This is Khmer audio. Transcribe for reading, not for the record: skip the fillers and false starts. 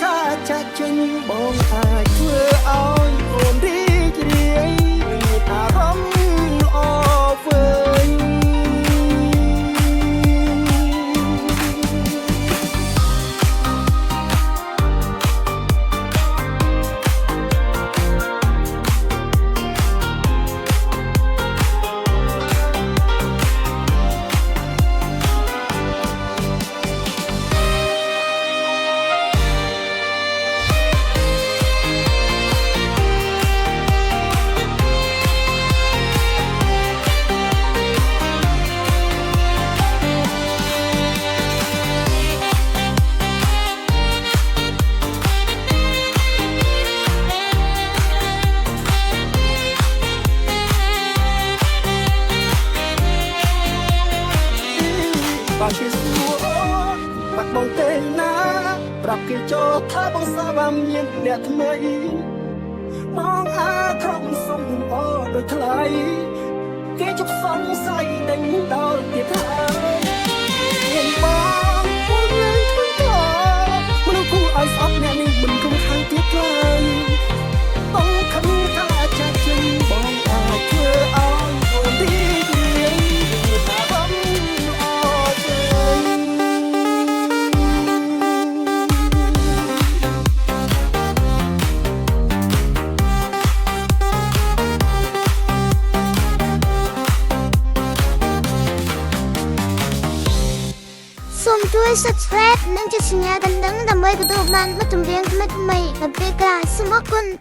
ថាចាក់ចេញបងអាចធ្វើឲ្យអូនរីករាយមានអារម្មណ៍ល្អវិញ បើគេសួរបាត់បងទេណាប្រាប់គេចូលថាបងសាវ៉ាមានអ្នកថ្មីបងអាក្រុមសុំអដូចថ្លៃគេជប់សង្ស័យដេញដល់ទៀតហើយមានបងពួកយើងធ្វើតមនុស្សគួរឲ្យស្អប់អ្នកនេះមិនគំខាំងទៀតឡើយបងខំថាចាក់ចេញបងអាចធ្វើឲ្យអូនរីករាយមានអារម្មណ៍ល្អវិញ សូមជួយ subscribe និងចុចសញ្ញាកណ្ដឹងដើម្បីទទួលបានបទចម្រៀងថ្មីៗនៅពេលក្រោយសូមអរគុណ